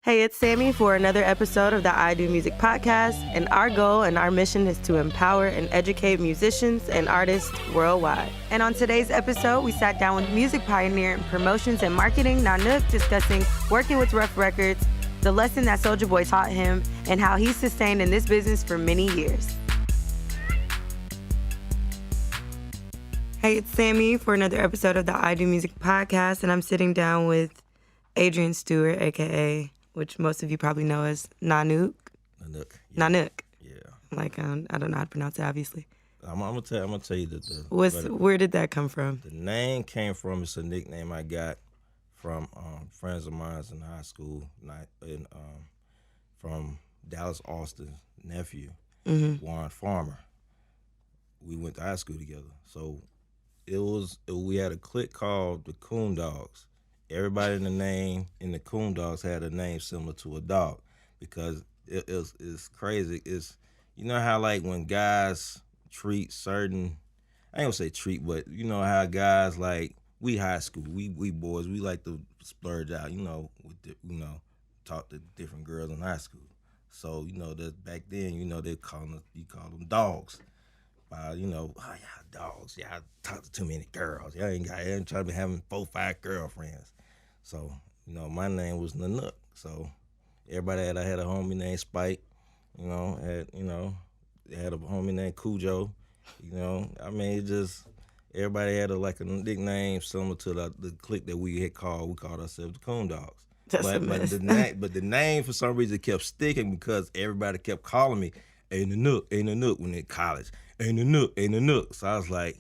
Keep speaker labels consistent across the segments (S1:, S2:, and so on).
S1: Hey, it's Sammy for another episode of the I Do Music podcast, and our goal and our mission is to empower and educate musicians and artists worldwide. And on today's episode, we sat down with music pioneer in promotions and marketing, Kna Knook, discussing working with Rough Records, the lesson that Soulja Boy taught him, and how he's sustained in this business for many years. Hey, it's Sammy for another episode of the I Do Music podcast, and I'm sitting down with Adrian Stewart, a.k.a., which most of you probably know as Kna Knook.
S2: Kna Knook.
S1: Kna Knook.
S2: Yeah.
S1: Like, I don't know how to pronounce it, obviously.
S2: I'm gonna tell you that
S1: Where did that come from?
S2: the name came from. It's a nickname I got from friends of mine in high school, and from Dallas Austin's nephew, Warren Farmer. We went to high school together, so we had a clique called the Coon Dogs. Everybody in the Coon Dogs had a name similar to a dog, because it's crazy. It's, you know how like when guys treat certain, I ain't gonna say treat, but you know how guys, like, we high school, we boys, we like to splurge out, talk to different girls in high school. So that back then, you call them dogs. Oh, y'all dogs, y'all talk to too many girls. Y'all ain't trying to be having 4-5 girlfriends. So, my name was Kna Knook. So everybody I had a homie named Spike, had a homie named Cujo, everybody had a nickname similar to the clique that we called ourselves the Coon Dogs. But the name for some reason kept sticking, because everybody kept calling me, hey Kna Knook, when in college. Hey Kna Knook. So I was like,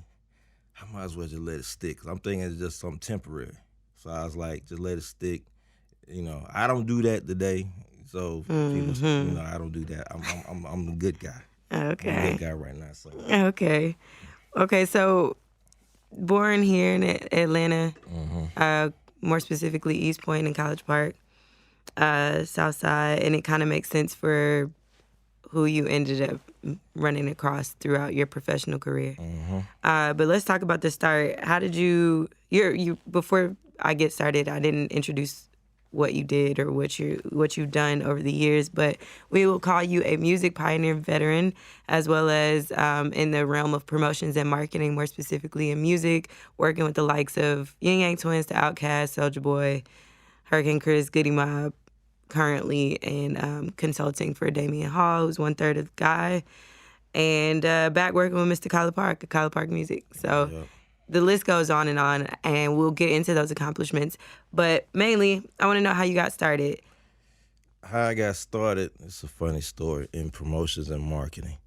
S2: I might as well just let it stick, because I'm thinking it's just something temporary. So I was like, just let it stick. I don't do that today. So people, I don't do that. I'm the good guy.
S1: Okay.
S2: I'm the good guy right now. So.
S1: Okay. So born here in Atlanta, more specifically East Point and College Park, South Side, and it kind of makes sense for who you ended up running across throughout your professional career. But let's talk about the start. How did you before I get started, I didn't introduce what you did or what you've done over the years, but we will call you a music pioneer veteran, as well as in the realm of promotions and marketing, more specifically in music, working with the likes of Yin Yang Twins, The Outkast, Soulja Boy, Hurricane Chris, Goody Mob, currently, and consulting for Damian Hall, who's 1/3 of Guy, and back working with Mr. College Park Music. So the list goes on, and we'll get into those accomplishments. But mainly, I want to know how you got started.
S2: How I got started, it's a funny story, in promotions and marketing.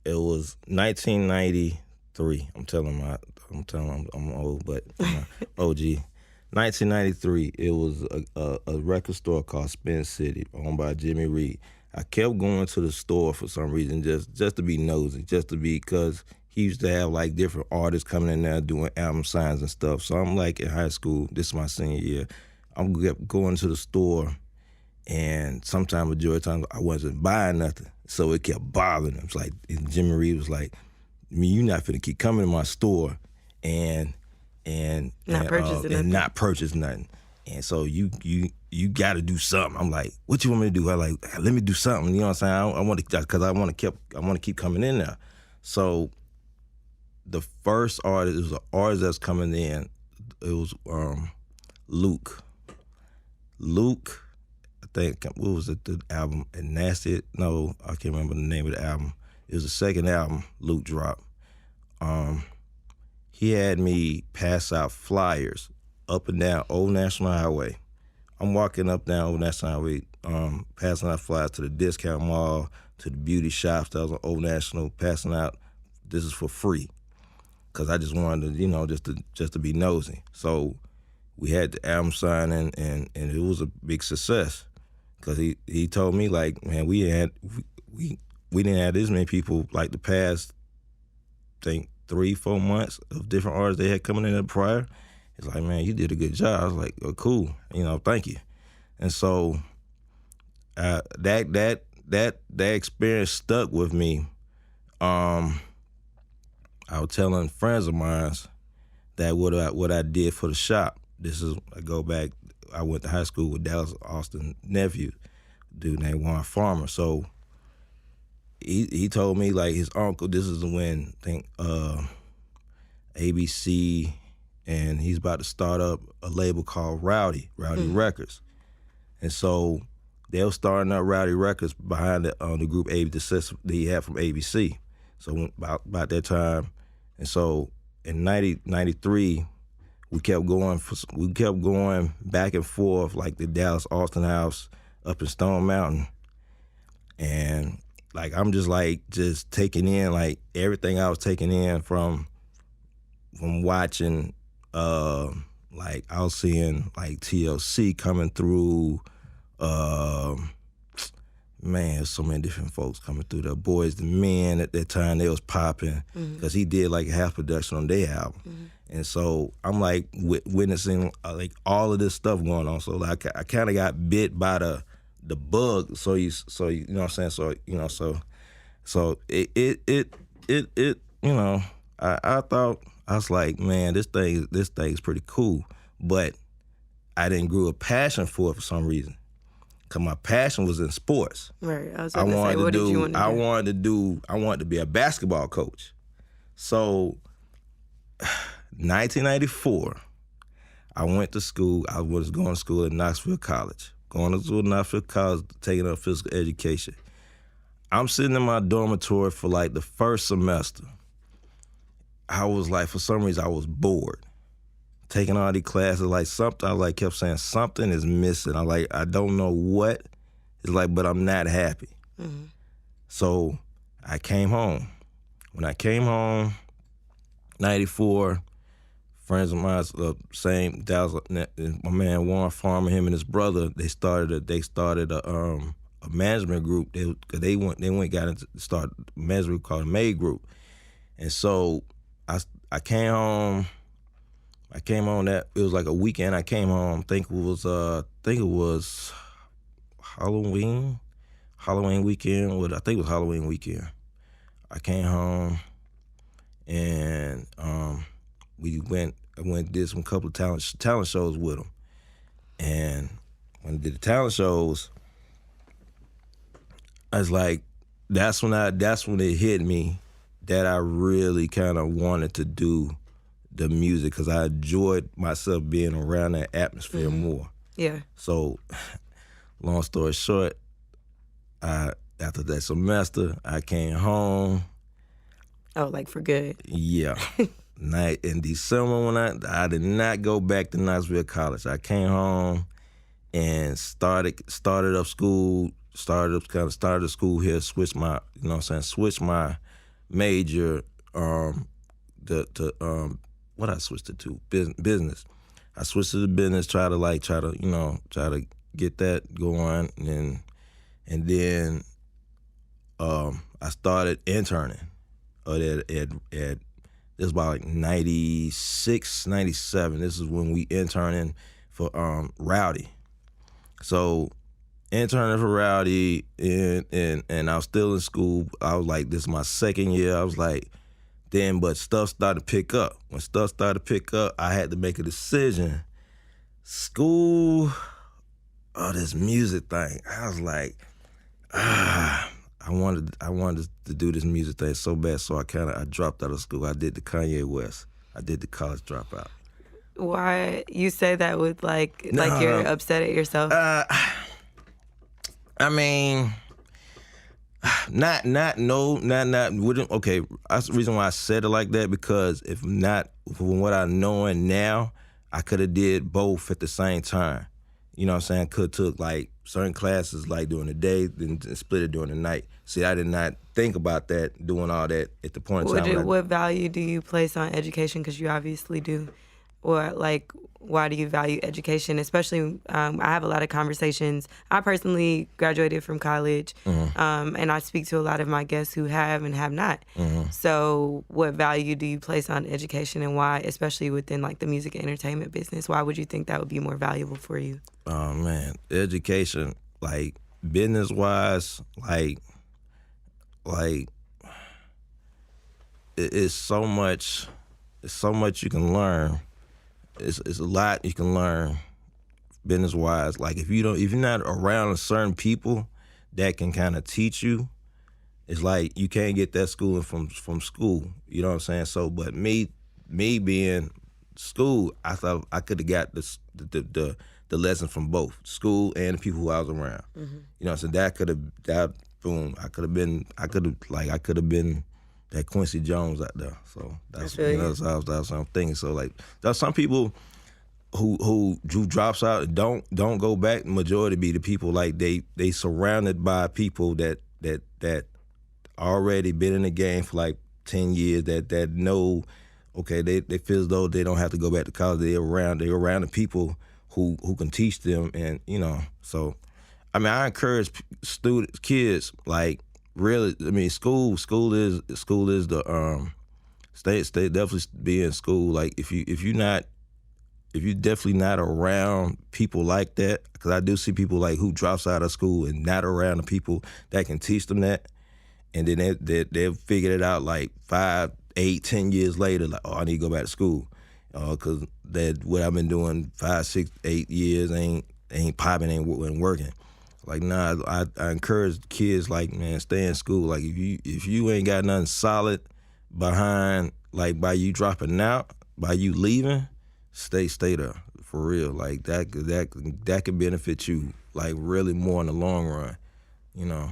S2: It was 1993. I'm telling I'm old, but OG. 1993, it was a record store called Spin City, owned by Jimmy Reed. I kept going to the store for some reason, just to be nosy, because he used to have like different artists coming in there doing album signs and stuff. So I'm like in high school, this is my senior year, I'm going to the store, and sometimes, majority of the time, I wasn't buying nothing. So it kept bothering him. It's like, and Jimmy Reed was like, you're not finna keep coming to my store and not purchase nothing. And so you got to do something. I'm like, what you want me to do? I like, let me do something. You know what I'm saying? I want to keep coming in there. So the first artist, it was an artist that's coming in. It was Luke. Luke, I think, what was it? The album? And Nasty? No, I can't remember the name of the album. It was the second album Luke dropped. He had me pass out flyers up and down Old National Highway. I'm walking up down Old National Highway, passing out flyers to the discount mall, to the beauty shops that was on Old National, passing out, this is for free. Because I just wanted to, just to be nosy. So we had the album signing, and it was a big success. Because he told me, like, man, we didn't have this many people, like, the past, I think, 3-4 months of different artists they had coming in there prior. It's like, man, you did a good job. I was like, oh, cool, thank you. And so that experience stuck with me. I was telling friends of mine that what I did for the shop. I go back I went to high school with Dallas Austin's nephew, dude named Warren Farmer. So he told me like his uncle. This is when I think ABC, and he's about to start up a label called Rowdy Records, and so they were starting up Rowdy Records behind the group that he had from ABC. So about that time, and so in 93, we kept going back and forth like the Dallas Austin house up in Stone Mountain, and like I'm just taking in like everything I was taking in from watching. Like I was seeing like TLC coming through. Man, so many different folks coming through. The Boys the Men at that time, they was popping because he did like a half production on their album. And so I'm like witnessing like all of this stuff going on. So like I kind of got bit by the bug. So you know what I'm saying. So it you know I thought I was like, man, this thing's pretty cool, but I didn't grow a passion for it for some reason. Cause my passion was in sports.
S1: Right. I was about to say, what did you want to do?
S2: I wanted to be a basketball coach. So 1994, I went to school. I was going to school at Knoxville College. Taking up physical education. I'm sitting in my dormitory for like the first semester. I was like, for some reason, I was bored. Taking all these classes, like something, I like kept saying something is missing. I don't know what. It's like, but I'm not happy. So I came home. When I came home, 94, friends of mine, same Dallas, my man Warren Farmer, him and his brother, they started a management group. They got into start a management group called the May Group, and so I came home. That it was like a weekend. I came home. I think it was Halloween weekend. I think it was Halloween weekend. I came home and I went and did some couple of talent shows with them. And when I did the talent shows, I was like, that's when it hit me that I really kind of wanted to do the music because I enjoyed myself being around that atmosphere more.
S1: Yeah.
S2: So, long story short, after that semester, I came home.
S1: Oh, like for good?
S2: Yeah. Night in December when I did not go back to Knoxville College. I came home and started up school. Started the school here. Switched my major what I switched it to business. I switched to the business. Try to get that going, and then I started interning. This was about like 96, 97. This is when we interning for Rowdy. So interning for Rowdy, and I was still in school. I was like, this is my second year. I was like. But stuff started to pick up. When stuff started to pick up, I had to make a decision. School or this music thing. I was like, I wanted to do this music thing so bad, so I dropped out of school. I did the Kanye West. I did the college dropout.
S1: Why you say that with like you're upset at yourself?
S2: I mean. Not. Okay, that's the reason why I said it like that, because if not, from what I know now, I could have did both at the same time. You know what I'm saying? Could took like certain classes like during the day, then split it during the night. See, I did not think about that, doing all that at the point in time.
S1: What value do you place on education? Because you obviously do. Or like, why do you value education? Especially, I have a lot of conversations. I personally graduated from college, and I speak to a lot of my guests who have and have not. So what value do you place on education, and why, especially within like the music and entertainment business? Why would you think that would be more valuable for you?
S2: Oh, man. Education, like business-wise, like it's so much you can learn. It's a lot you can learn business wise. Like if you're not around certain people that can kind of teach you, it's like you can't get that schooling from school. You know what I'm saying? So, but me being school, I thought I could have got the lesson from both school and the people who I was around. Mm-hmm. You know, so that boom, I could have been that Quincy Jones out there. So that's that's what I'm thinking. So like there's some people who drops out and don't go back. Majority be the people like they surrounded by people that already been in the game for like 10 years that know, okay, they feel as though they don't have to go back to college. They're around the people who can teach them, and you know. So, I mean, I encourage kids, like really. I mean, school is the stay definitely be in school. Like if you definitely not around people like that, because I do see people like who drops out of school and not around the people that can teach them that. And then they'll figure it out like 5, 8, 10 years later, like, oh, I need to go back to school. Because what I've been doing 5, 6, 8 years ain't popping, ain't working. Like, nah, I encourage kids, like, man, stay in school. Like, if you ain't got nothing solid behind, like, by you dropping out, by you leaving, stay there, for real. Like, that could benefit you, like, really more in the long run, you know.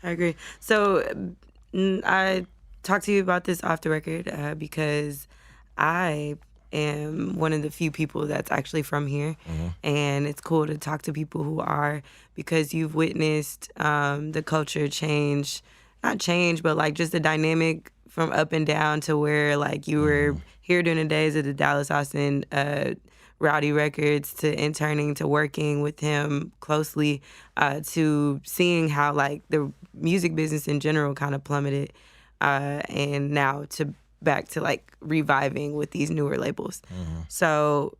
S1: I agree. So I talked to you about this off the record because I am one of the few people that's actually from here. Mm-hmm. And it's cool to talk to people who are, because you've witnessed the culture change, not change, but like just the dynamic from up and down to where like you were here during the days of the Dallas Austin Rowdy Records, to interning, to working with him closely, to seeing how like the music business in general kind of plummeted, and now to back to like reviving with these newer labels. Mm-hmm. So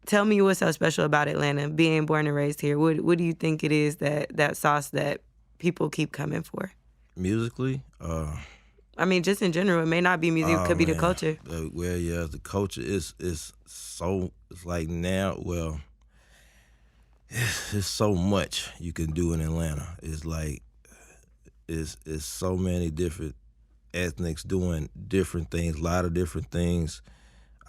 S1: tell me what's so special about Atlanta, being born and raised here. What do you think it is that sauce that people keep coming for?
S2: Musically?
S1: I mean, just in general, it may not be music, it could be the culture.
S2: The culture is so, it's like now, well, it's so much you can do in Atlanta. It's like, it's so many different ethnics doing different things, a lot of different things.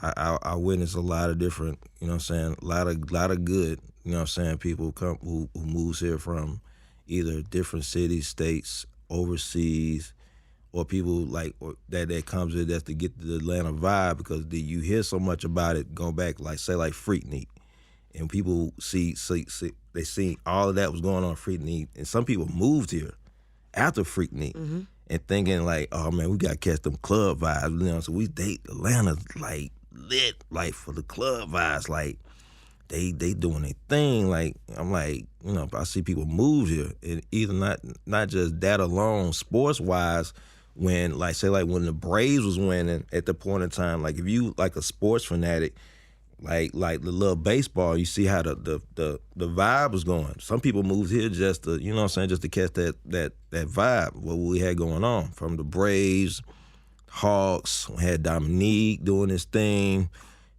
S2: I witness a lot of different, you know what I'm saying, a lot of good, you know what I'm saying, people who moves here from either different cities, states, overseas, or people like that comes here that's to get the Atlanta vibe, because you hear so much about it going back, like say like Freaknik, and people see they see all of that was going on Freaknik, and some people moved here after Freaknik, mm-hmm. and thinking like, oh man, we got to catch them club vibes, you know. So we date Atlanta like lit, like for the club vibes, like they doing their thing. Like I'm like, you know, I see people move here, and either not just that alone, sports wise. When like say like when the Braves was winning at the point in time, like if you like a sports fanatic, like the little baseball, you see how the vibe was going. Some people moved here just to, you know what I'm saying, just to catch that vibe, what we had going on. From the Braves, Hawks, we had Dominique doing his thing,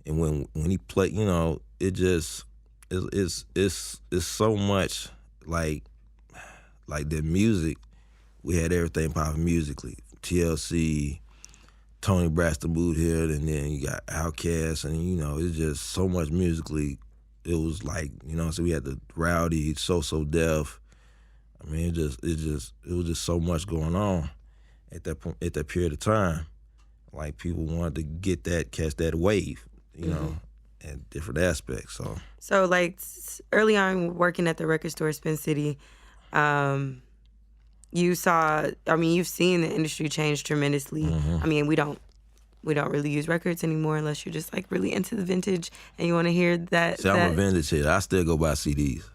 S2: and when he played, you know, it just it's so much like the music. We had everything popping musically. TLC, Tony Braxton moved here, and then you got Outkast, and you know, it's just so much musically. It was like, you know, so we had the Rowdy, So Def. I mean, it was just so much going on at that period of time. Like people wanted to catch that wave, you mm-hmm. know, at different aspects. So
S1: like early on working at the record store, Spin City, you've seen the industry change tremendously. Mm-hmm. I mean, we don't really use records anymore unless you're just like really into the vintage and you want to hear that.
S2: See, I'm a vintage head. I still go buy CDs.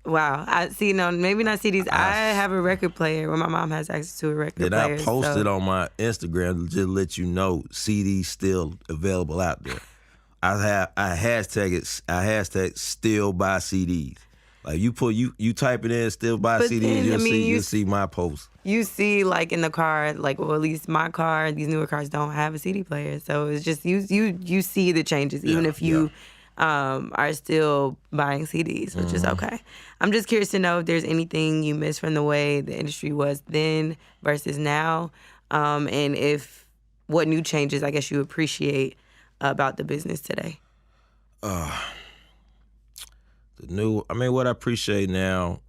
S1: Wow. I see. No, maybe not CDs. I have a record player where my mom has access to a record player.
S2: And I posted on my Instagram to just let you know CDs still available out there. I hashtag still buy CDs. Like you type it in, still buy CDs, you'll see my post.
S1: You see, like in the car, like, well, at least my car, these newer cars don't have a CD player, so it's just you see the changes, even if you are still buying CDs, which is okay. I'm just curious to know if there's anything you miss from the way the industry was then versus now, and if what new changes I guess you appreciate about the business today.
S2: What I appreciate now,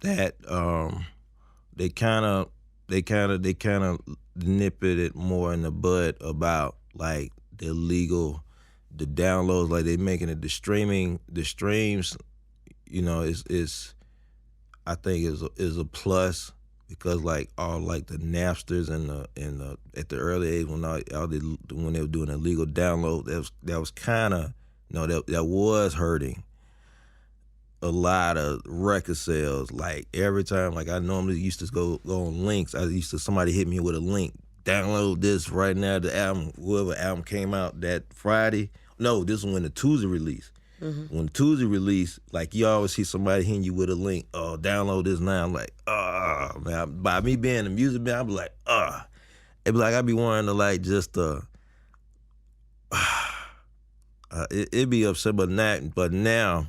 S2: that they kind of nip it more in the bud about like the downloads, like they making it the streams, is I think is a plus, because like all like the Napsters and the at the early age when when they were doing illegal download, that was kind of that was hurting a lot of record sales. Like every time, like I normally used to go on links. Somebody hit me with a link. Download this right now. The album, whoever album came out that Friday. No, this is when the Tuesday release. When the Tuesday release, like you always see somebody hitting you with a link. Oh, download this now. I'm like, man. By me being a music man, I'd be like, It'd be like I'd be wanting to like just it'd be upset, but now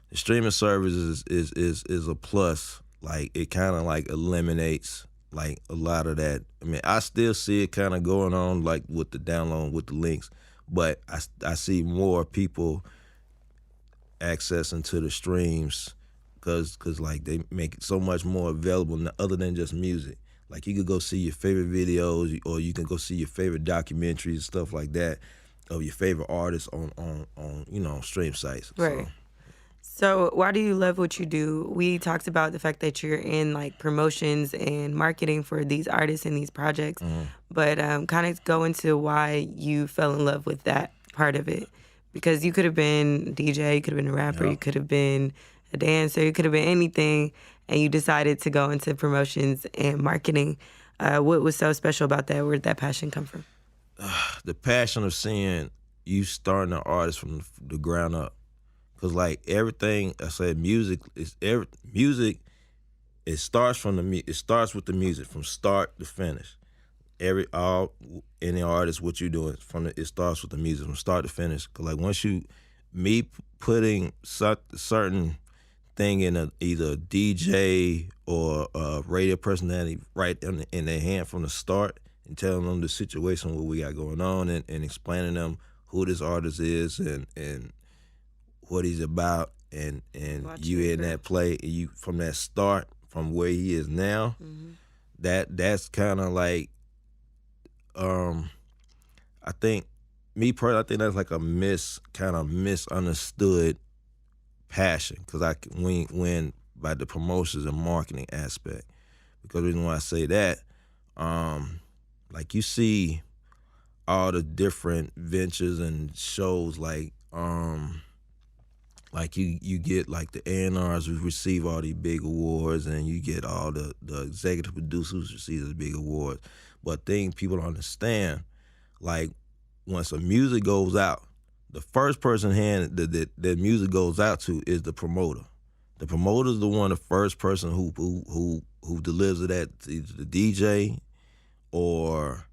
S2: the streaming service is a plus. Like it kind of like eliminates like a lot of that. I mean, I still see it kind of going on like with the download with the links, but I see more people accessing to the streams because like they make it so much more available other than just music. Like you could go see your favorite videos, or you can go see your favorite documentaries and stuff like that of your favorite artists on stream sites.
S1: Right. So why do you love what you do? We talked about the fact that you're in like promotions and marketing for these artists and these projects, but kind of go into why you fell in love with that part of it. Because you could have been a DJ, you could have been a rapper, you could have been a dancer, you could have been anything, and you decided to go into promotions and marketing. What was so special about that? Where did that passion come from?
S2: The passion of seeing you starting an artist from the ground up. Cause like everything I said, music. It starts with the music from start to finish. Any artist, what you doing it starts with the music from start to finish. Cause like once me putting certain thing in either a DJ or a radio personality right in their hand from the start, and telling them the situation what we got going on, and explaining them who this artist is and what he's about, and you in that play, and you from that start, from where he is now, that's kind of like, I think that's like a misunderstood passion, because when by the promotions and marketing aspect. Because the reason why I say that, like you see all the different ventures and shows, like you get like the A&Rs who receive all these big awards, and you get all the executive producers who receive the big awards. But thing people don't understand, like once a music goes out, the first person that music goes out to is the promoter. The promoter's the first person who delivers it at the DJ or,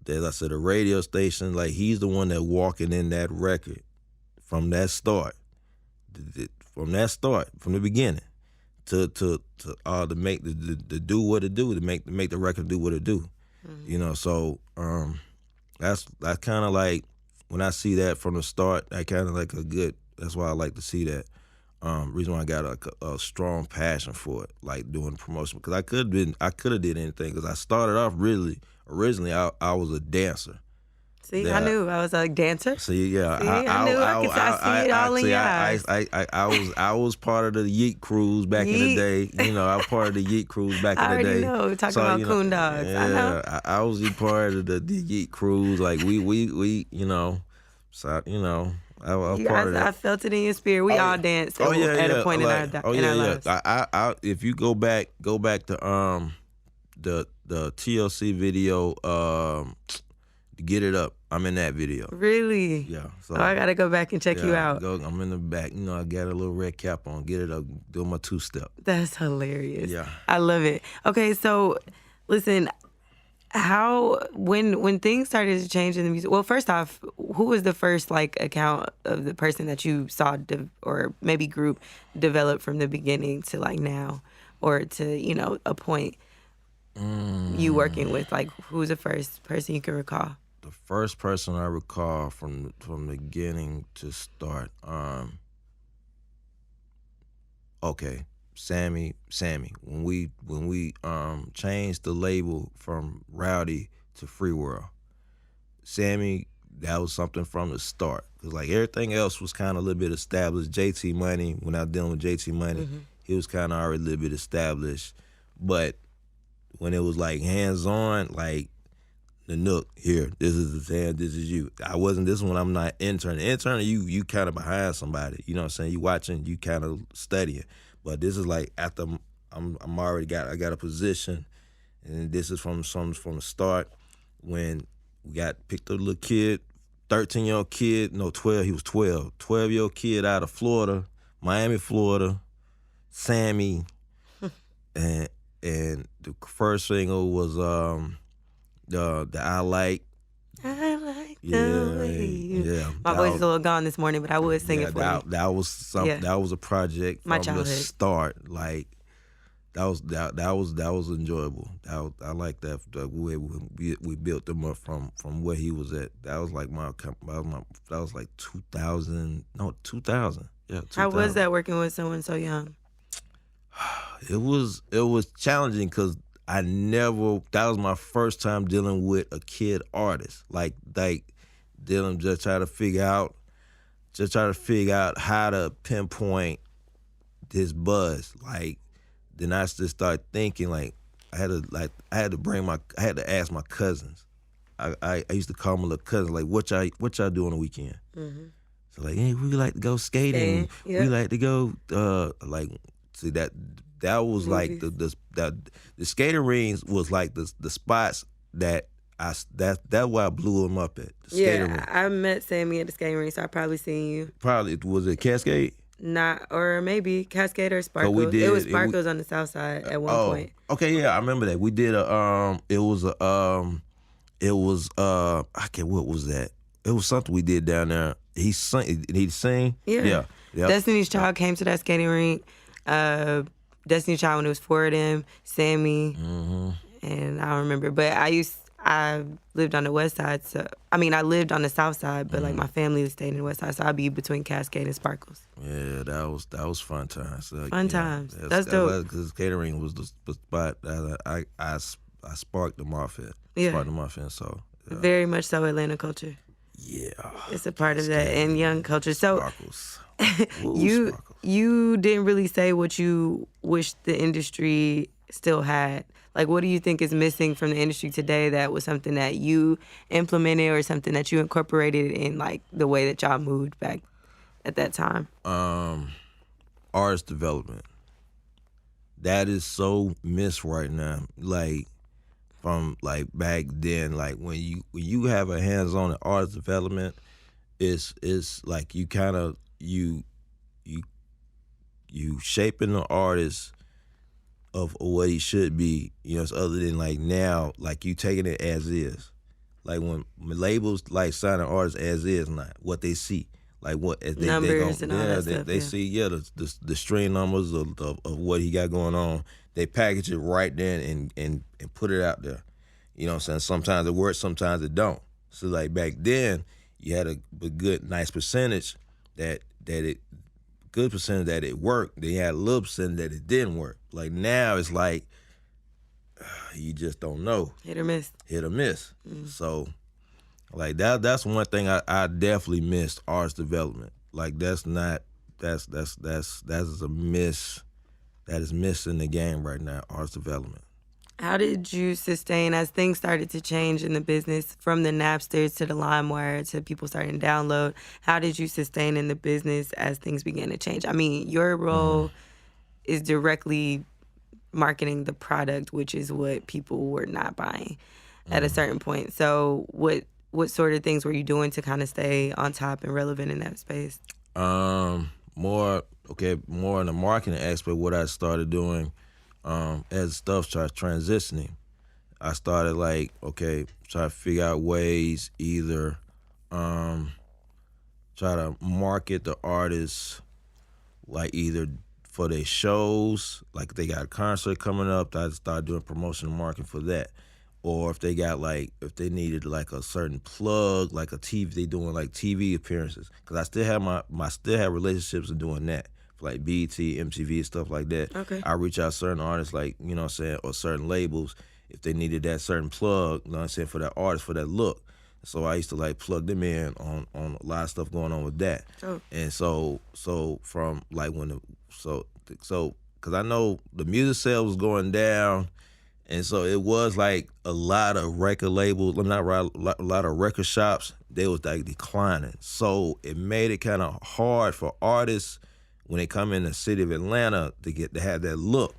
S2: as I said, a radio station. Like he's the one that walking in that record from that start. From the beginning, to make the do what it do, to make the record do what it do, So that's kind of like when I see that from the start, I kind of like that's why I like to see that. Reason why I got a strong passion for it, like doing promotion, because I could have did anything, because I started off originally I was a dancer.
S1: See, I knew I was a dancer.
S2: See, yeah,
S1: see, I knew I see it all in your eyes.
S2: I was part of the Yeet crews back in the day. I was part of the Yeet crews back in the day.
S1: I already know. We're talking about coon dogs.
S2: Yeah,
S1: I know.
S2: I was a part of the Yeet crews. Like we, so I was part of that.
S1: I felt it in your spirit. We all danced at a point in our lives.
S2: I if you go back to the TLC video, Get It Up. I'm in that video.
S1: Really?
S2: Yeah. So
S1: I gotta go back and check you out.
S2: I'm in the back. I got a little red cap on. Get It Up. Doing my 2-step.
S1: That's hilarious.
S2: Yeah.
S1: I love it. Okay, so listen, How when things started to change in the music? Well, first off, who was the first like account of the person that you saw or maybe group develop from the beginning to like now, or to a point you working with? Like, who's the first person you can recall?
S2: The first person I recall from the beginning to start, okay, Sammy. When we changed the label from Rowdy to Free World, Sammy, that was something from the start. Cause like everything else was kind of a little bit established. JT Money, when I was dealing with JT Money, he was kind of already a little bit established. But when it was like hands on, like Kna Knook, here, this is the Sam, this is you. I wasn't this one. I'm not interning. Interning, you kind of behind somebody. You know what I'm saying? You watching, you kind of studying. But this is like after I'm already I got a position, and this is from the start when we picked up a little kid, 13-year-old kid, no 12, he was 12-year-old kid out of Florida, Miami, Florida, Sammy, and the first single was the I Like.
S1: I like the way you. My voice is a little gone this morning, but I would sing it for you.
S2: That was something. Yeah. That was a project
S1: My
S2: from
S1: childhood.
S2: The start. Like that was enjoyable. I like that the way we built them up from where he was at. That was like that was like 2000. Yeah, 2000.
S1: How was that working with someone so young?
S2: It was challenging because that was my first time dealing with a kid artist. Like dealing, just trying to figure out how to pinpoint this buzz. Like, then I just started thinking, like, I had to ask my cousins. I used to call my little cousins, like, what y'all do on the weekend? Mm-hmm. So like, hey, we like to go skating. Yep. We like to go see that was movies. Like the skating rings was like the spots that's why I blew him up at. The skating ring.
S1: I met Sammy at the skating ring, so I probably seen you.
S2: Probably was it Cascade?
S1: Not, or maybe Cascade or Sparkles. It was Sparkles on the south side at one point.
S2: Okay, yeah, I remember that. We did I can't, what was that? It was something we did down there. He sang.
S1: Yeah. Destiny's Child came to that skating rink. Destiny's Child when it was 4 of them, Sammy, and I don't remember. But I lived on the west side, so I lived on the south side, but like my family stayed in the west side, so I'd be between Cascade and Sparkles.
S2: Yeah, that was fun times.
S1: Fun times. That's dope.
S2: Because catering was the spot that I sparked them off at.
S1: Yeah.
S2: Sparked them off in, so. Yeah.
S1: Very much so Atlanta culture.
S2: Yeah.
S1: It's a part of that, and young culture. So
S2: Sparkles.
S1: You didn't really say what you wish the industry still had. Like, what do you think is missing from the industry today that was something that you implemented or something that you incorporated in, like, the way that y'all moved back at that time?
S2: Artist development. That is so missed right now. Like, from, like, back then, like, when you have a hands-on in artist development, it's like you kind of, you shaping the artist of what he should be, other than like now, like you taking it as is. Like when labels like signing artists as is, not what they see. Like what as
S1: numbers and all that stuff.
S2: They see the string numbers of what he got going on. They package it right then and put it out there. You know what I'm saying? Sometimes it works, sometimes it don't. So like back then, you had a good nice percentage that it worked. They had a little percentage that it didn't work. Like now it's like you just don't know.
S1: Hit or miss.
S2: Mm-hmm. So like that's one thing I definitely missed, artist development. Like that's a miss that is missing the game right now, artist development.
S1: How did you sustain as things started to change in the business, from the Napsters to the LimeWire to people starting to download? How did you sustain in the business as things began to change? I mean, your role is directly marketing the product, which is what people were not buying at a certain point. So what sort of things were you doing to kind of stay on top and relevant in that space?
S2: More in the marketing aspect, what I started doing as stuff starts transitioning, I started like, okay, try to figure out ways either try to market the artists like either for their shows, like if they got a concert coming up, I start doing promotion and marketing for that. Or if they got like, if they needed like a certain plug, like a TV, they doing like TV appearances. Cause I still have still have relationships in doing that. For like BET, MTV, stuff like that.
S1: Okay.
S2: I reach out certain artists like, you know what I'm saying, or certain labels if they needed that certain plug, you know what I'm saying, for that artist, for that look. So I used to like plug them in on a lot of stuff going on with that.
S1: Oh.
S2: And so from like cause I know the music sales was going down, and so it was like a lot of record labels, a lot of record shops, they was like declining. So it made it kind of hard for artists when they come in the city of Atlanta to have that look.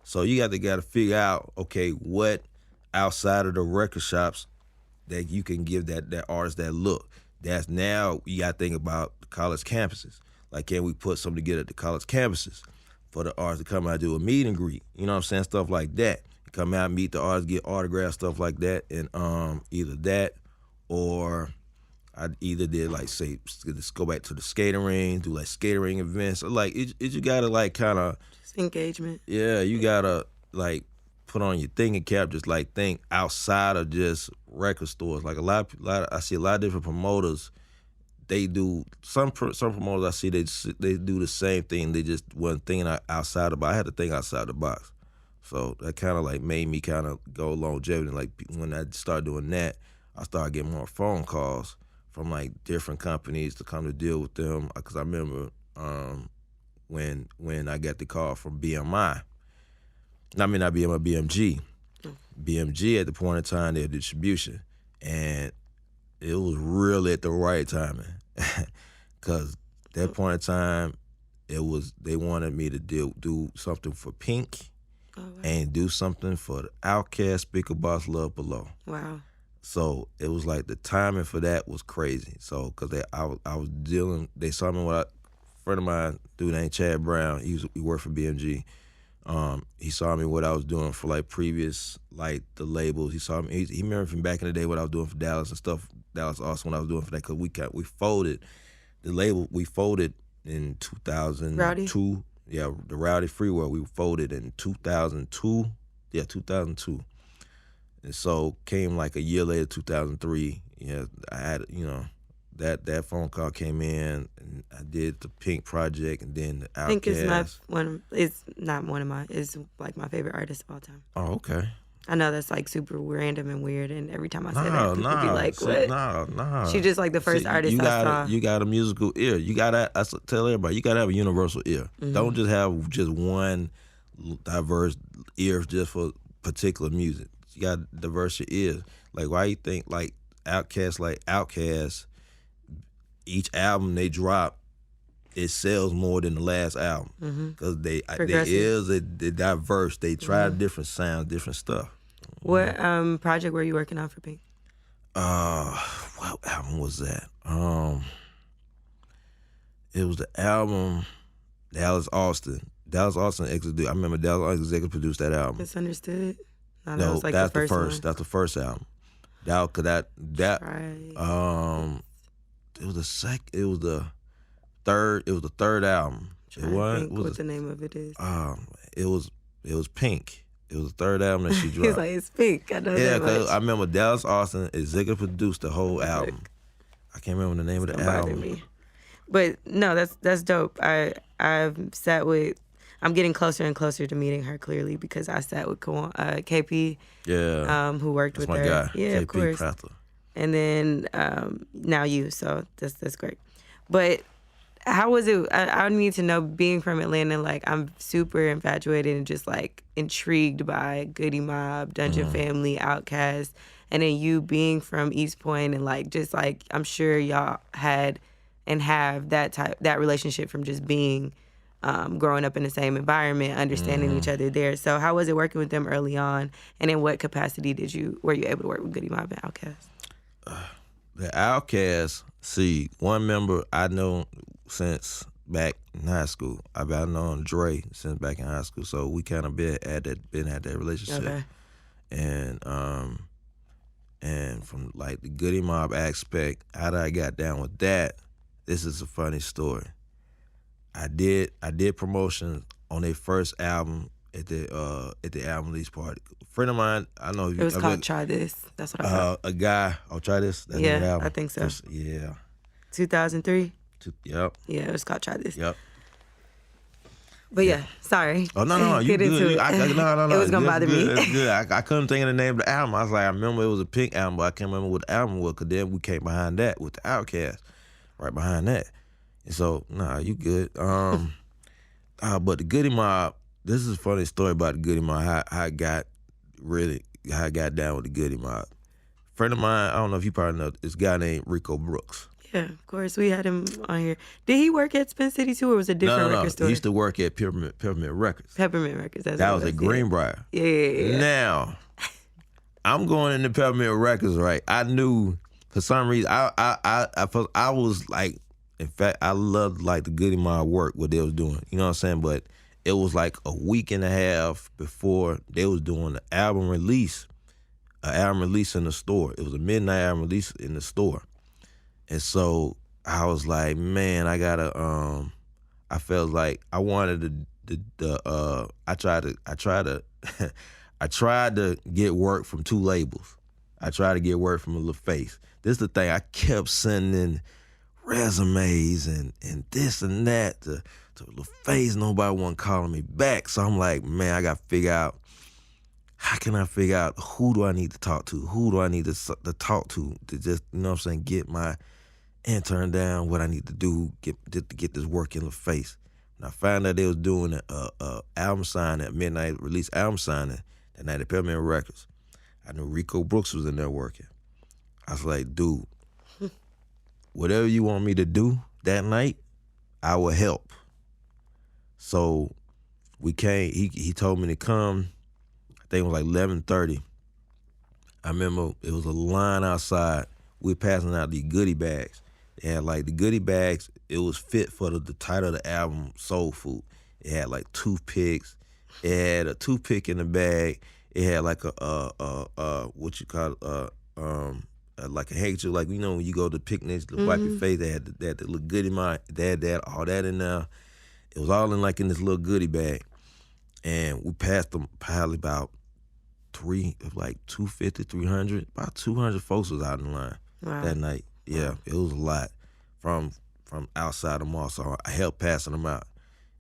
S2: So you got to figure out, okay, what outside of the record shops that you can give that artist that look. That's now you got to think about the college campuses. Like, can we put something together at the college campuses for the artists to come out and do a meet and greet? You know what I'm saying? Stuff like that. Come out, meet the artists, get autographs, stuff like that. And either that or I either did like, say, just go back to the skating ring, do like skating ring events. Like, you got to like kind of...
S1: Just engagement.
S2: Yeah, you got to like put on your thinking cap, just like think outside of just record stores. Like a lot I see a lot of different promoters. They do some promoters I see they do the same thing. They just wasn't thinking outside the box. I had to think outside the box, so that kind of like made me kind of go longevity. Like when I started doing that, I started getting more phone calls from like different companies to come to deal with them. Because I remember when I got the call from BMI. I mean, not BMI, BMG. BMG at the point in time, their distribution. And it was really at the right timing. Because that point in time, they wanted me to do something for Pink and do something for the Outkast, Speaker Boss, Love Below.
S1: Wow.
S2: So it was like the timing for that was crazy. So, because I was dealing, they saw me with a friend of mine, dude named Chad Brown, he worked for BMG. He saw me what I was doing for like previous, like the labels. He saw me. He remember from back in the day what I was doing for Dallas and stuff. Dallas also when I was doing for that, because we folded the label. We folded in 2002.
S1: Rowdy?
S2: Yeah, the Rowdy Free World. We folded in 2002. Yeah, 2002. And so came like a year later, 2003. Yeah, I had that phone call came in, and I did the Pink project, and then the Outkast.
S1: Pink is not one of my. It's like my favorite artist of all time.
S2: Oh, okay.
S1: I know that's like super random and weird, and every time I say that, people be like, "What?"
S2: No.
S1: She just like the first artist I saw.
S2: You got a musical ear. You gotta. I tell everybody, you gotta have a universal ear. Mm-hmm. Don't just have just one diverse ear just for particular music. You got diverse your ears. Like, why you think like Outkast, each album they drop, it sells more than the last album because their ears they're diverse. They try different sounds, different stuff.
S1: What project were you working on for Pink?
S2: What album was that? It was the album Dallas Austin. Dallas Austin executive. I remember Dallas Austin executive produced that album.
S1: Misunderstood. No,
S2: that
S1: was like
S2: that's
S1: the first. One.
S2: That's the first album. It was the third album.
S1: What the name of it is?
S2: It was Pink. It was the third album that she dropped.
S1: He's like, it's Pink. I know that much.
S2: Because I remember Dallas Austin executive produced the whole album. I can't remember the name of the album. Me.
S1: But no, that's dope. I'm getting closer and closer to meeting her clearly because I sat with KP.
S2: Yeah.
S1: Who worked
S2: that's
S1: with her.
S2: My guy.
S1: Yeah,
S2: KP
S1: of course.
S2: Prather.
S1: And then now you, so that's great. But how was it? I need to know, being from Atlanta, like I'm super infatuated and just like intrigued by Goody Mob, Dungeon Family, Outkast, and then you being from East Point and like just like I'm sure y'all had and have that relationship from just being growing up in the same environment, understanding each other there. So how was it working with them early on, and in what capacity were you able to work with Goody Mob and Outkast?
S2: The Outkast, see, one member I know since back in high school. I've known Dre since back in high school, so we kind of been at that relationship.
S1: Okay.
S2: and from like the Goody Mob aspect, how I got down with that. This is a funny story. I did promotion on their first album at the album release party. A friend of mine, I know
S1: It was called Try This. That's what I thought.
S2: a guy. Try this. That's the name of the album.
S1: I think so.
S2: Yeah.
S1: 2003.
S2: Yep.
S1: Yeah, it was called Try This.
S2: Yep.
S1: But yeah, sorry.
S2: Oh no, you
S1: Get into
S2: good.
S1: it.
S2: No.
S1: It was gonna bother me.
S2: That's good. I couldn't think of the name of the album. I was like, I remember it was a Pink album, but I can't remember what the album was. Cause then we came behind that with the Outkast, right behind that. And so, you good. But the Goody Mob. This is a funny story about the Goody Mob. How I got down with the Goody Mob. Friend of mine, I don't know if you probably know this guy named Rico Brooks.
S1: Yeah, of course. We had him on here. Did he work at Spin City too, or was it a different record store?
S2: He used to work at Peppermint Records.
S1: Peppermint Records.
S2: That was at Greenbrier.
S1: Yeah.
S2: Now, I'm going into Peppermint Records, right? I knew for some reason I was like, in fact, I loved like the Goody Mob work, what they was doing. You know what I'm saying? But it was like a week and a half before they was doing the album release, in the store. It was a midnight album release in the store. And so I was like, man, I gotta. I felt like I wanted I tried to get work from two labels. I tried to get work from LaFace. This is the thing. I kept sending resumes and this and that to LaFace. Nobody wasn't calling me back. So I'm like, man, I got to figure out. How can I figure out who do I need to talk to? Who do I need to talk to just, you know what I'm saying, get my intern down, what I need to do to get this work in the face. And I found out they was doing a album signing, a midnight release album signing that night at Peppermint Records. I knew Rico Brooks was in there working. I was like, dude, whatever you want me to do that night, I will help. So we came, he told me to come, I think it was like 11:30. I remember it was a line outside. We were passing out these goodie bags. They had like the goodie bags, it was fit for the title of the album, Soul Food. It had like toothpicks. It had a toothpick in the bag. It had like what you call like a handkerchief, like, you know, when you go to picnics to wipe your face, they had the little goodie bag. They had that, all that in there. It was all in this little goodie bag. And we passed them probably about 250, 300, about 200 folks was out in line that night. Yeah, it was a lot from outside the mall. So I helped passing them out.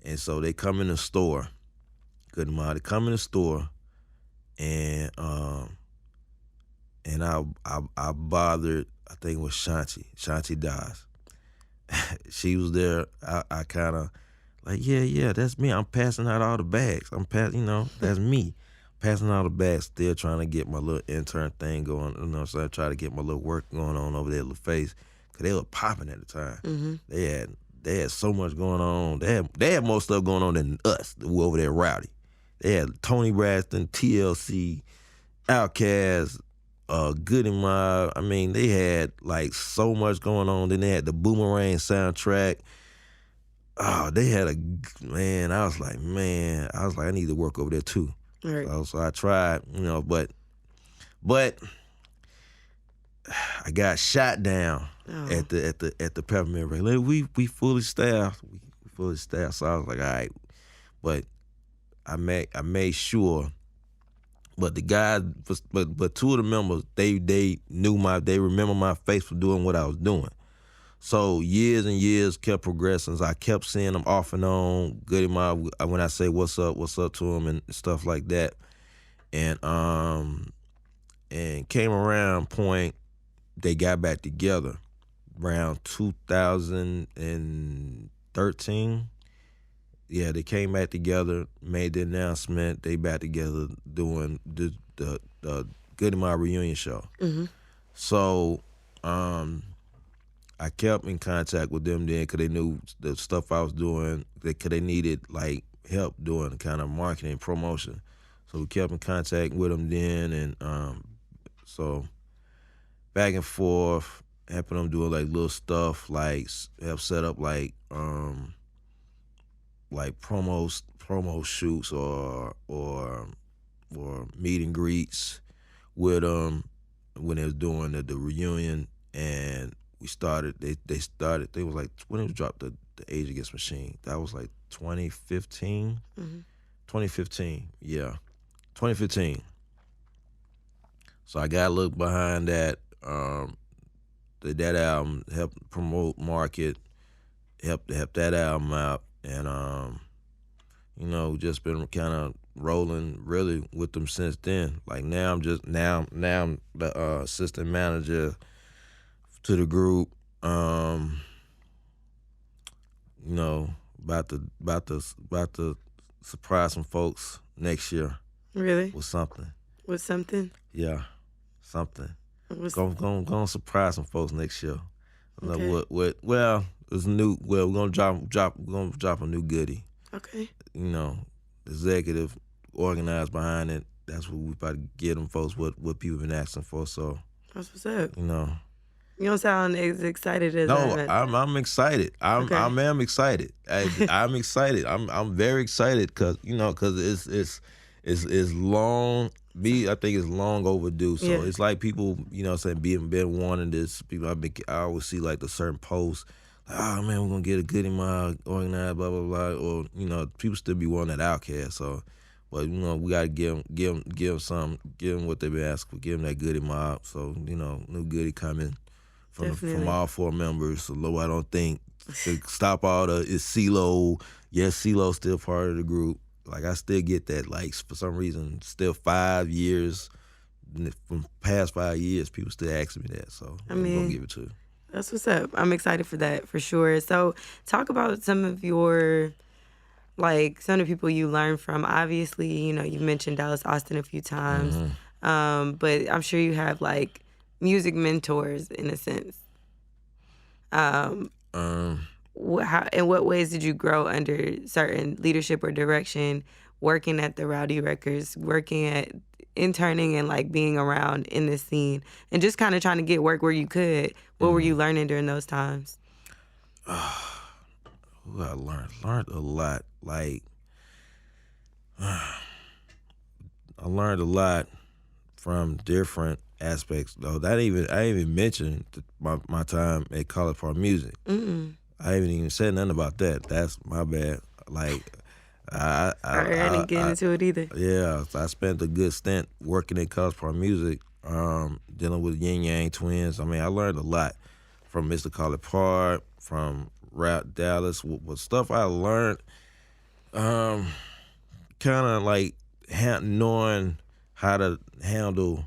S2: And so they come in the store, good amount. They come in the store, and I bothered, I think it was Shanti Das. She was there. I kind of like, yeah, that's me. I'm passing out all the bags. That's me. Passing out the bags, still trying to get my little intern thing going. You know, so I try to get my little work going on over there at LaFace, because they were popping at the time. Mm-hmm. They had so much going on. They had more stuff going on than us that were over there rowdy. They had Tony Braxton, TLC, Outkast, Goody Mob. I mean, they had like so much going on. Then they had the Boomerang soundtrack. Oh, they had I was like, I need to work over there too. Right. So I tried, but I got shot down at the Peppermint Records. Like, we fully staffed. So I was like, all right. But I made sure. But the guys, but two of the members, they remember my face for doing what I was doing. So years and years kept progressing. So I kept seeing them off and on. Goody Mob, when I say what's up to them and stuff like that. And came around point, they got back together around 2013. Yeah, they came back together, made the announcement. They back together doing the Goody Mob reunion show. Mm-hmm. So I kept in contact with them then, because they knew the stuff I was doing, because they needed like help doing kind of marketing and promotion. So we kept in contact with them then, and so back and forth, helping them do like little stuff, like help set up like promo shoots or for meet and greets with when they was doing the reunion, and we started. They started. They was like when it was dropped the Age Against Machine. That was like 2015. 2015, yeah, 2015. So I got to look behind that. That album helped promote, market, help that album out, and just been kind of rolling really with them since then. Like now I'm the assistant manager to the group. About to surprise some folks next year.
S1: Really?
S2: With something.
S1: With something?
S2: Yeah, something. Gonna surprise some folks next year.
S1: Okay.
S2: Well, it's new. Well, we're gonna drop a new goodie.
S1: Okay.
S2: Executive organized behind it. That's what we about to get them folks. What people been asking for. So
S1: that's what's up.
S2: You
S1: don't sound as excited as
S2: no.
S1: I'm
S2: excited. I am excited. I'm excited. I'm very excited because it's long. I think it's long overdue. So it's like people, saying been wanting this. People I always see like the certain posts. Like, oh man, we're gonna get a goodie mob organized, blah blah blah. Or people still be wanting that Outcast. So, but we gotta give them something. Give them what they've been asking for. Give them that goodie mob. So new goodie coming from all four members. So low, I don't think to stop all the is CeeLo. Yes, CeeLo's still part of the group. Like I still get that. Like for some reason, still 5 years from past 5 years, people still asking me that. So I'm gonna give it to you.
S1: That's what's up. I'm excited for that for sure. So talk about some of your some of the people you learned from. Obviously, you mentioned Dallas Austin a few times, but I'm sure you have music mentors in a sense. In what ways did you grow under certain leadership or direction, working at the Rowdy Records, working at interning and being around in this scene, and just kind of trying to get work where you could? What were you learning during those times?
S2: I learned a lot. I learned a lot from different aspects. Though I didn't even mention my time at College Park Music. I haven't even said nothing about that. That's my bad. I
S1: didn't get into it either.
S2: Yeah, I spent a good stint working at College Park Music, dealing with Yin Yang Twins. I mean, I learned a lot from Mr. College Park, from Rap Dallas. What stuff I learned, kind of knowing how to handle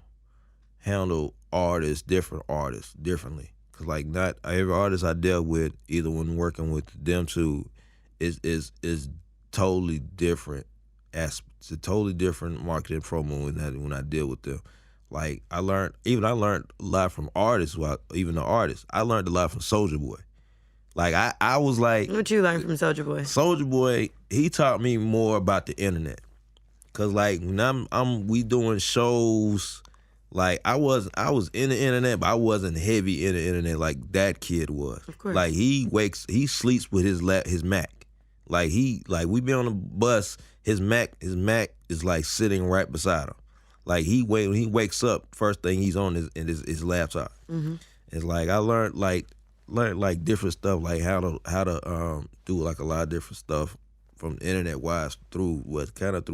S2: different artists differently. Cause not every artist I dealt with, either when working with them two, is totally different. It's a totally different marketing promo when I deal with them. I learned a lot from artists. Well, even the artists, I learned a lot from Soulja Boy. I was like,
S1: what you learned from Soulja Boy?
S2: Soulja Boy, he taught me more about the internet. Cause when we doing shows. I was in the internet, but I wasn't heavy in the internet like that kid was.
S1: Of course.
S2: He sleeps with his Mac. We be on the bus, his Mac is sitting right beside him. When he wakes up, first thing he's on is his laptop. Mm-hmm. It's I learned different stuff, how to do a lot of different stuff from internet wise through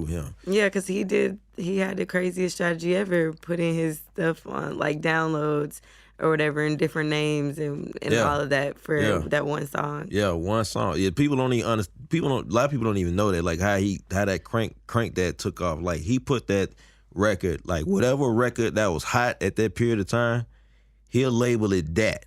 S2: him. Yeah,
S1: because he had the craziest strategy ever, putting his stuff on downloads or whatever in different names and all of that for that one song.
S2: Yeah, one song. Yeah, people don't even understand. A lot of people don't even know that how that crank that took off. He put that record, whatever record that was hot at that period of time, he'll label it that.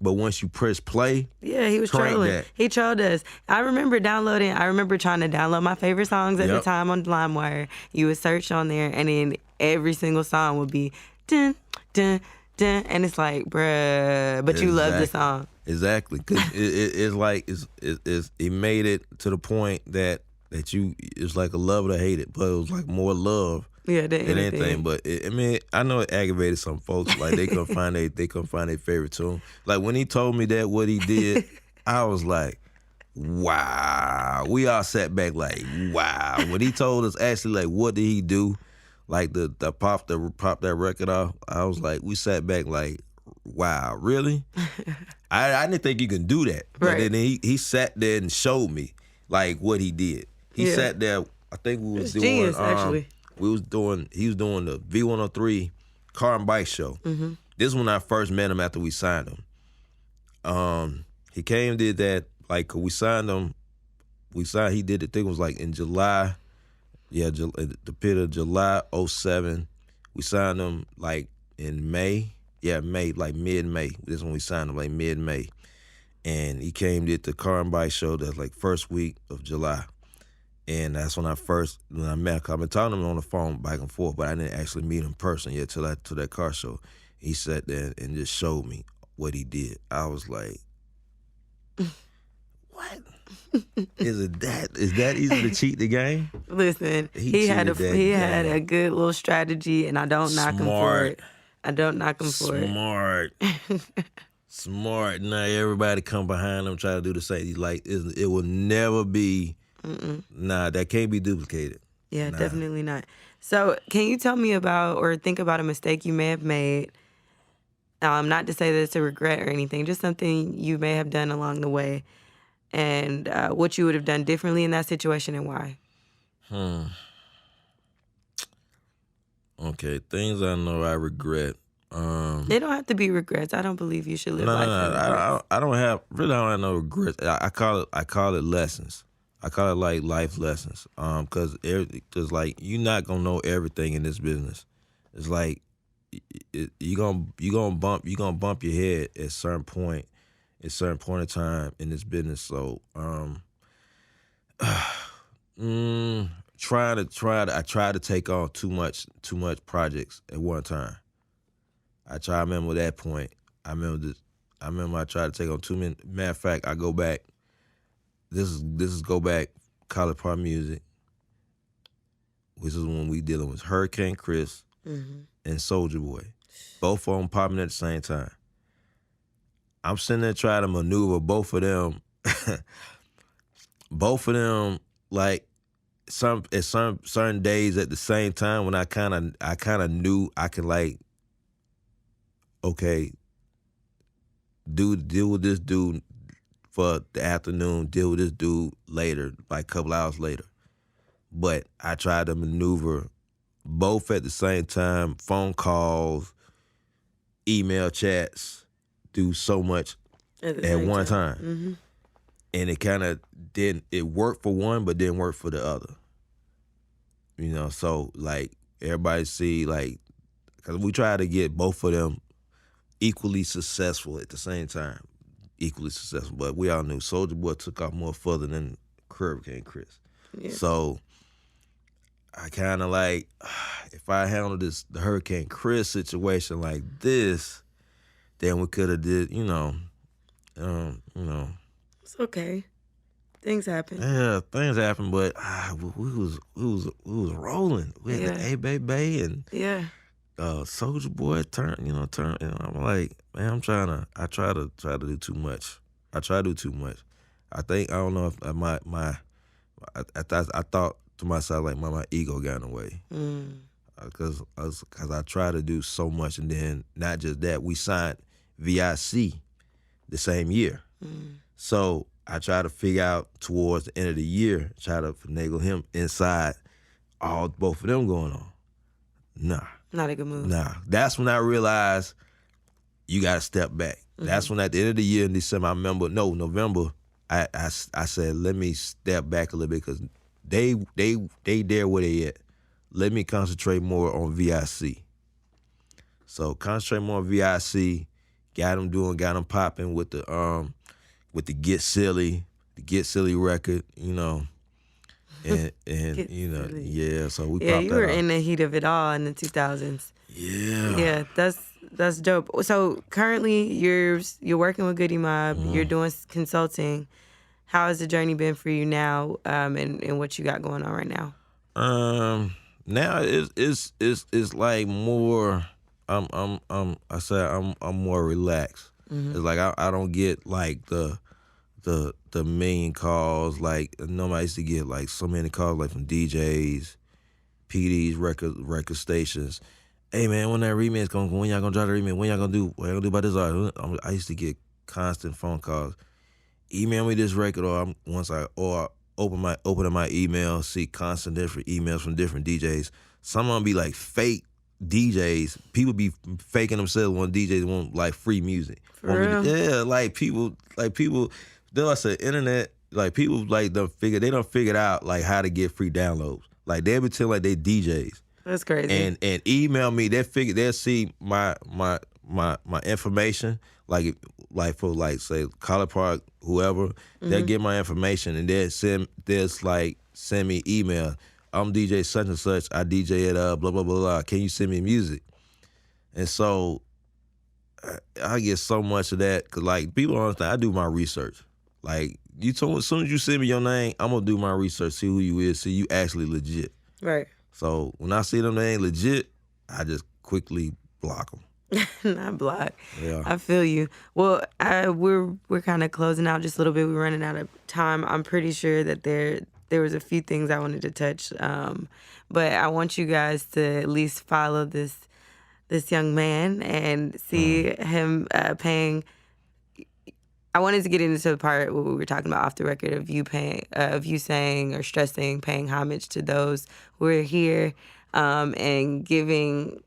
S2: But once you press play,
S1: he was trolling.
S2: That.
S1: He trolled us. I remember trying to download my favorite songs at the time on LimeWire. You would search on there, and then every single song would be dun dun dun, and it's bruh. But you love the song.
S2: Exactly, because he made it to the point that it's a love or hate it, but it was more love.
S1: Yeah, than
S2: anything. But I know it aggravated some folks. They couldn't find their favorite tune. When he told me that what he did, I was like, wow. We all sat back wow. When he told us actually what did he do, like the pop that record off, I was like, we sat back like, wow, really? I didn't think you can do that. But
S1: Right.
S2: then he sat there and showed me like what he did. He
S1: Yeah.
S2: sat there. I think we was
S1: It's
S2: doing
S1: genius, actually.
S2: he was doing the V103 car and bike show.
S1: Mm-hmm.
S2: This is when I first met him after we signed him. He came and did that, like, we signed him. He did it, I think it was like in July. Yeah, the pit of July 07. We signed him like in May. Yeah, May, like mid-May. This is when we signed him, like mid-May. And he came, did the car and bike show that's like first week of July. And that's when I met him. I've been talking to him on the phone back and forth, but I didn't actually meet him in person yet till that car show. He sat there and just showed me what he did. I was like, what? Is that easy to cheat the game?
S1: Listen, he had a good little strategy, and I don't knock him for it. I don't knock him for it.
S2: Smart. Now everybody come behind him, try to do the same. Like, it will never be. Nah, that can't be duplicated.
S1: Yeah, definitely not. So, can you tell me about or think about a mistake you may have made? Not to say that it's a regret or anything, just something you may have done along the way, and what you would have done differently in that situation and why.
S2: Okay, things I know I regret.
S1: They don't have to be regrets. I don't believe you should live life with regrets.
S2: I don't have no regrets. I call it lessons. I call it like life lessons. Cause like you're not gonna know everything in this business. It's like you gonna bump your head at a certain point in time in this business. So I tried to take on too much projects at one time. I remember that point. I remember I tried to take on too many. Matter of fact, I go back. This is go back College Park Music, which is when we dealing with Hurricane Chris and Soulja Boy. Both of them popping at the same time. I'm sitting there trying to maneuver both of them. Like certain days at the same time when I kind of knew I could, like, okay, deal with this dude for the afternoon, deal with this dude later, like a couple hours later. But I tried to maneuver both at the same time, phone calls, email chats, do so much at one time.
S1: Mm-hmm.
S2: And it kind of it worked for one, but didn't work for the other. You know, so like everybody see, like, because we tried to get both of them equally successful at the same time. Equally successful, but we all knew Soulja Boy took off more further than Hurricane Chris. Yeah. So I kind of like, if I handled the Hurricane Chris situation like this, then we could have did, you know.
S1: It's okay. Things happen.
S2: Yeah, things happen, but we was rolling. We had the A-Bay and Soulja Boy turn. I'm like, man, I try to do too much. I try to do too much. I don't know if I thought to myself, like, my ego got in the way. Because I try to do so much, and then not just that, we signed VIC the same year. So I try to figure out towards the end of the year, try to finagle him inside both of them going on. Nah.
S1: Not a good move.
S2: Nah. That's when I realized you got to step back. That's when at the end of the year in December, November, I said, let me step back a little bit because they there where they at. Let me concentrate more on VIC. So concentrate more on VIC, got them popping with the Get Silly record, and yeah, so we popped that.
S1: Yeah, you were in the heat of it all in the 2000s.
S2: Yeah.
S1: Yeah, that's dope. So currently you're working with Goody Mob, you're doing consulting. How has the journey been for you now, and what you got going on right now?
S2: Now it's like more. I'm more relaxed. It's like I don't get like the million calls. Like, I used to get like so many calls, like from DJs, PDs, record stations. Hey man, when that remix when y'all gonna drop the remix? When y'all gonna do? What y'all gonna do about this art? I used to get constant phone calls. Email me this record, or open up my email, see constant different emails from different DJs. Some of them be like fake DJs. People be faking themselves when DJs want like free music.
S1: For real?
S2: Yeah, like people. Then I said internet. Like people like they don't figured out like how to get free downloads. Like they pretend like they DJs.
S1: That's crazy.
S2: And email me. They'll see my information. Like for like say College Park, whoever. They'll get my information and they'll send me email. I'm DJ such and such. I DJ at blah blah blah blah. Can you send me music? And so I get so much of that because like people don't understand. I do my research. Like as soon as you send me your name, I'm gonna do my research, see who you is, see you actually legit.
S1: Right.
S2: So when I see them they ain't legit, I just quickly block them.
S1: Not block.
S2: Yeah.
S1: I feel you. Well, we're kind of closing out just a little bit. We're running out of time. I'm pretty sure that there was a few things I wanted to touch, but I want you guys to at least follow this young man and see him paying. I wanted to get into the part where we were talking about off the record of you saying or stressing, paying homage to those who are here, and giving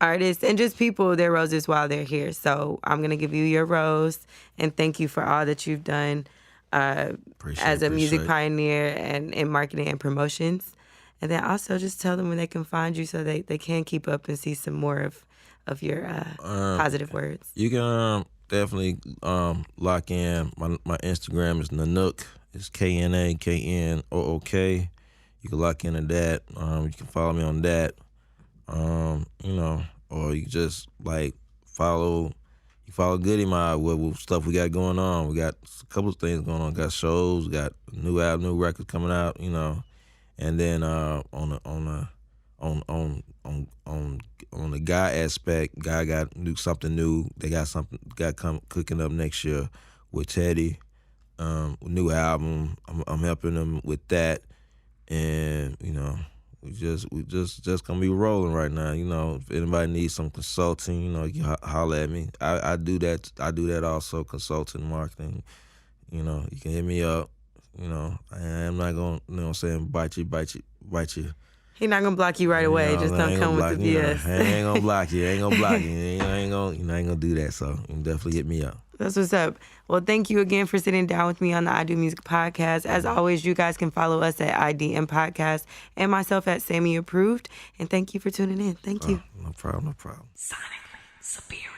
S1: artists and just people their roses while they're here. So I'm gonna give you your rose and thank you for all that you've done as a music pioneer and in marketing and promotions. And then also just tell them where they can find you so they can keep up and see some more of your positive words.
S2: You can definitely lock in. My Instagram is Kna Knook. It's KNAKNOOK. You can lock into that. You can follow me on that. Or you just like follow Goody Mob with stuff we got going on. We got a couple of things going on. Got shows. Got new album, new records coming out. And then on the guy aspect, guy got something new. They got something cooking up next year with Teddy. New album. I'm helping them with that, and we just gonna be rolling right now. If anybody needs some consulting, you can holler at me. I do that. I do that also, consulting, marketing. You can hit me up. I'm not gonna, bite you.
S1: He not gonna block you right away. Just don't come with the BS.
S2: I ain't gonna block you. I ain't gonna block you. I ain't gonna do that. So you can definitely hit me up.
S1: That's what's up. Well, thank you again for sitting down with me on the I Do Music podcast. As always, you guys can follow us at IDM Podcast and myself at Sammy Approved. And thank you for tuning in. Thank you.
S2: No problem.
S3: Sonically superior.